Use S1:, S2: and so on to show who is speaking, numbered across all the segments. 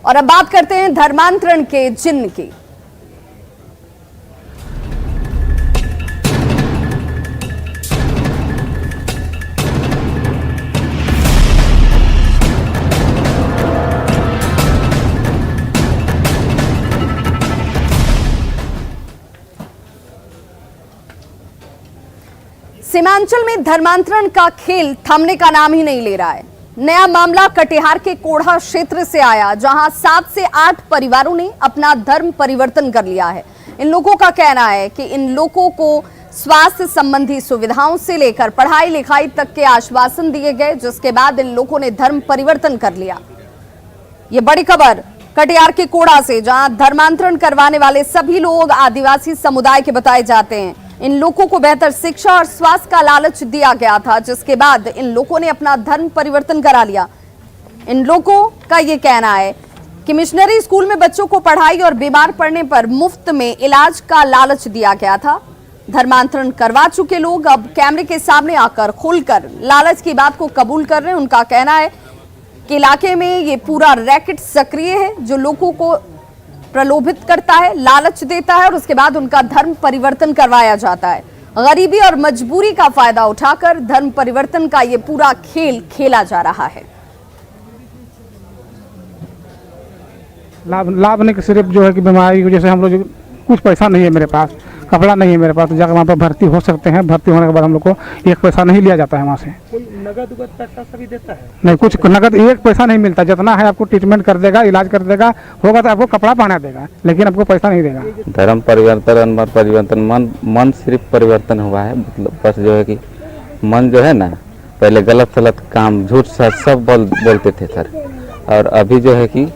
S1: और अब बात करते हैं धर्मांतरण के जिन्न की। सीमांचल में धर्मांतरण का खेल थमने का नाम ही नहीं ले रहा है। नया मामला कटिहार के कोढ़ा क्षेत्र से आया, जहां 7 से 8 परिवारों ने अपना धर्म परिवर्तन कर लिया है। इन लोगों का कहना है कि इन लोगों को स्वास्थ्य संबंधी सुविधाओं से लेकर पढ़ाई लिखाई तक के आश्वासन दिए गए, जिसके बाद इन लोगों ने धर्म परिवर्तन कर लिया। ये बड़ी खबर कटिहार के कोढ़ा से, जहां धर्मांतरण करवाने वाले सभी लोग आदिवासी समुदाय के बताए जाते हैं। इन लोगों को बेहतर शिक्षा और स्वास्थ्य का लालच दिया गया था, जिसके बाद इन लोगों ने अपना धर्म परिवर्तन करा लिया। इन लोगों का ये कहना है कि मिशनरी स्कूल में बच्चों को पढ़ाई और बीमार पड़ने पर मुफ्त में इलाज का लालच दिया गया था। धर्मांतरण करवा चुके लोग अब कैमरे के सामने आकर खुलकर लालच की बात को कबूल कर रहे हैं। उनका कहना है कि इलाके में ये पूरा रैकेट सक्रिय है, जो लोगों को प्रलोभित करता है, लालच देता है और उसके बाद उनका धर्म परिवर्तन करवाया जाता है। गरीबी और मजबूरी का फायदा उठाकर धर्म परिवर्तन का ये पूरा खेल खेला जा रहा है।
S2: लाभ नहीं, सिर्फ जो है कि बीमारी की वजह से हम लोग कुछ पैसा नहीं है मेरे पास, कपड़ा नहीं है मेरे पास, तो जाकर वहाँ पर भर्ती हो सकते हैं। भर्ती होने के बाद हम लोग को एक पैसा नहीं लिया जाता है वहाँ से।
S3: कोई नगद पैसा सभी देता है?
S2: नहीं, कुछ नगद एक पैसा नहीं मिलता। जितना है आपको ट्रीटमेंट कर देगा, इलाज कर देगा, होगा तो आपको कपड़ा पहना देगा, लेकिन आपको पैसा नहीं देगा।
S4: धर्म परिवर्तन मन सिर्फ परिवर्तन हुआ है। मतलब बस जो है कि मन जो है ना, पहले गलत काम झूठ सच सब बोलते थे सर, और अभी जो है कि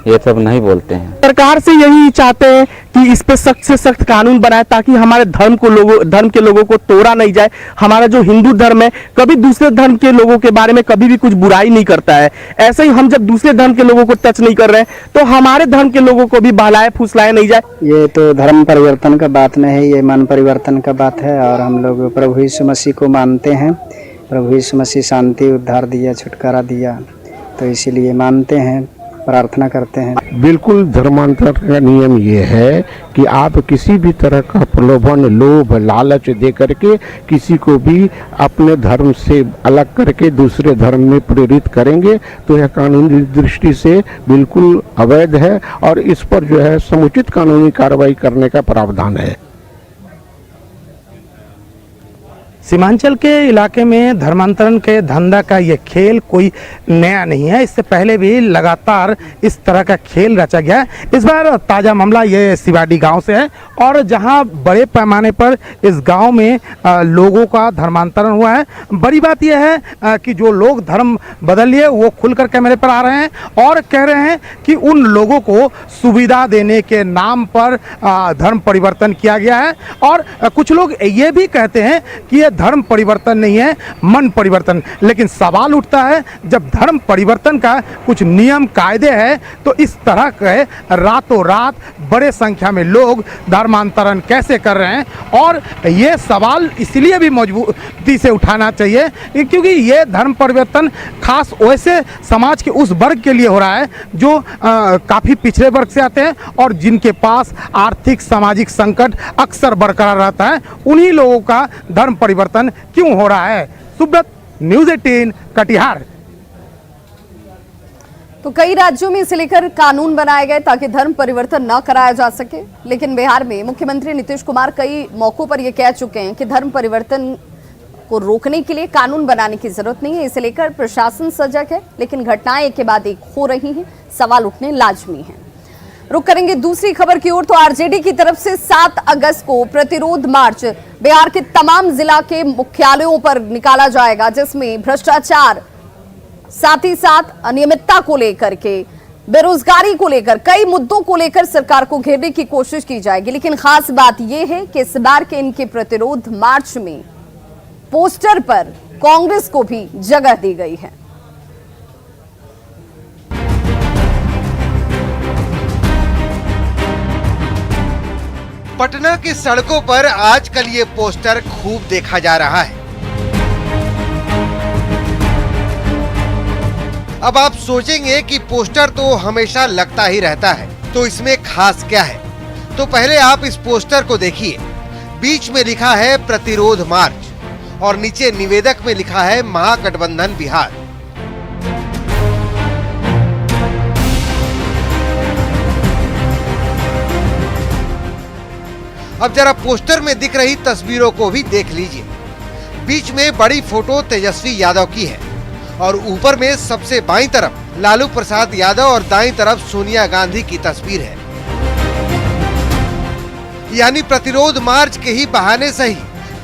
S4: ये सब नहीं बोलते हैं।
S3: सरकार से यही चाहते हैं कि इस पे सख्त से सख्त कानून बनाए, ताकि हमारे धर्म के लोगों को तोड़ा नहीं जाए। हमारा जो हिंदू धर्म है कभी दूसरे धर्म के लोगों के बारे में कभी भी कुछ बुराई नहीं करता है। ऐसे ही हम जब दूसरे धर्म के लोगों को टच नहीं कर रहे हैं, तो हमारे धर्म के लोगों को भी बहलाए फुसलाए नहीं जाए।
S5: ये तो धर्म परिवर्तन का बात नहीं है, ये मन परिवर्तन का बात है। और हम लोग प्रभु यीशु मसीह को मानते हैं। प्रभु यीशु मसीह शांति उद्धार दिया, छुटकारा दिया, तो इसीलिए मानते हैं, प्रार्थना करते हैं।
S6: बिल्कुल धर्मांतर का नियम ये है कि आप किसी भी तरह का प्रलोभन, लोभ, लालच दे करके किसी को भी अपने धर्म से अलग करके दूसरे धर्म में प्रेरित करेंगे तो यह कानूनी दृष्टि से बिल्कुल अवैध है और इस पर जो है समुचित कानूनी कार्रवाई करने का प्रावधान है।
S3: सीमांचल के इलाके में धर्मांतरण के धंधा का ये खेल कोई नया नहीं है। इससे पहले भी लगातार इस तरह का खेल रचा गया है। इस बार ताज़ा मामला ये सिवाडी गांव से है, और जहां बड़े पैमाने पर इस गांव में लोगों का धर्मांतरण हुआ है। बड़ी बात यह है कि जो लोग धर्म बदल लिए वो खुलकर कैमरे पर आ रहे हैं और कह रहे हैं कि उन लोगों को सुविधा देने के नाम पर धर्म परिवर्तन किया गया है। और कुछ लोग ये भी कहते हैं कि धर्म परिवर्तन नहीं है, मन परिवर्तन। लेकिन सवाल उठता है, जब धर्म परिवर्तन का कुछ नियम कायदे हैं, तो इस तरह के रातों रात बड़े संख्या में लोग धर्मांतरण कैसे कर रहे हैं? और ये सवाल इसलिए भी मजबूती से उठाना चाहिए क्योंकि ये धर्म परिवर्तन खास वैसे समाज के उस वर्ग के लिए हो रहा है जो काफ़ी पिछड़े वर्ग से आते हैं और जिनके पास आर्थिक सामाजिक संकट अक्सर बरकरार रहता है। उन्हीं लोगों का धर्म परिवर्तन क्यों हो रहा है? सुब्रत, न्यूज़ 18 कटिहार।
S1: तो कई राज्यों में इसे लेकर कानून बनाए गए ताकि धर्म परिवर्तन न कराया जा सके, लेकिन बिहार में मुख्यमंत्री नीतीश कुमार कई मौकों पर यह कह चुके हैं कि धर्म परिवर्तन को रोकने के लिए कानून बनाने की जरूरत नहीं है। इसे लेकर प्रशासन सजग है, लेकिन घटनाएं एक के बाद एक हो रही हैं, सवाल उठने लाजमी हैं। रुक करेंगे दूसरी खबर की ओर। तो आरजेडी की तरफ से 7 अगस्त को प्रतिरोध मार्च बिहार के तमाम जिला के मुख्यालयों पर निकाला जाएगा, जिसमें भ्रष्टाचार, साथ ही साथ अनियमितता को लेकर के, बेरोजगारी को लेकर, कई मुद्दों को लेकर सरकार को घेरने की कोशिश की जाएगी। लेकिन खास बात यह है कि इस बार के इनके प्रतिरोध मार्च में पोस्टर पर कांग्रेस को भी जगह दी गई है।
S7: पटना की सड़कों पर आजकल ये पोस्टर खूब देखा जा रहा है। अब आप सोचेंगे कि पोस्टर तो हमेशा लगता ही रहता है, तो इसमें खास क्या है? तो पहले आप इस पोस्टर को देखिए। बीच में लिखा है प्रतिरोध मार्च और नीचे निवेदक में लिखा है महागठबंधन बिहार। अब जरा पोस्टर में दिख रही तस्वीरों को भी देख लीजिए। बीच में बड़ी फोटो तेजस्वी यादव की है और ऊपर में सबसे बाईं तरफ लालू प्रसाद यादव और दाईं तरफ सोनिया गांधी की तस्वीर है। यानी प्रतिरोध मार्च के ही बहाने से ही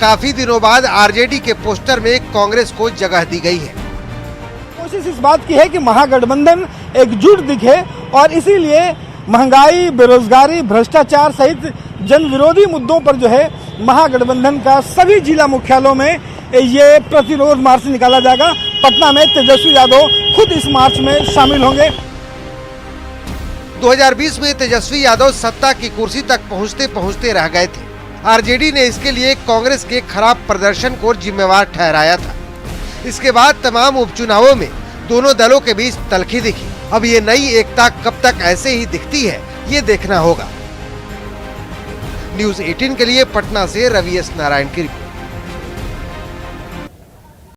S7: काफी दिनों बाद आरजेडी के पोस्टर में कांग्रेस को जगह दी गई है।
S8: कोशिश इस बात की है कि महागठबंधन एकजुट दिखे और इसीलिए महंगाई, बेरोजगारी, भ्रष्टाचार सहित जन विरोधी मुद्दों पर जो है महागठबंधन का सभी जिला मुख्यालयों में ये प्रतिरोध मार्च निकाला जाएगा। पटना में तेजस्वी यादव खुद इस मार्च में शामिल होंगे।
S7: 2020 में तेजस्वी यादव सत्ता की कुर्सी तक पहुंचते पहुंचते रह गए थे। आरजेडी ने इसके लिए कांग्रेस के खराब प्रदर्शन को जिम्मेवार ठहराया था। इसके बाद तमाम उपचुनावों में दोनों दलों के बीच तल्खी दिखी। अब ये नई एकता कब तक ऐसे ही दिखती है, ये देखना होगा। न्यूज़ 18 के लिए पटना से रवि एस नारायण की रिपोर्ट।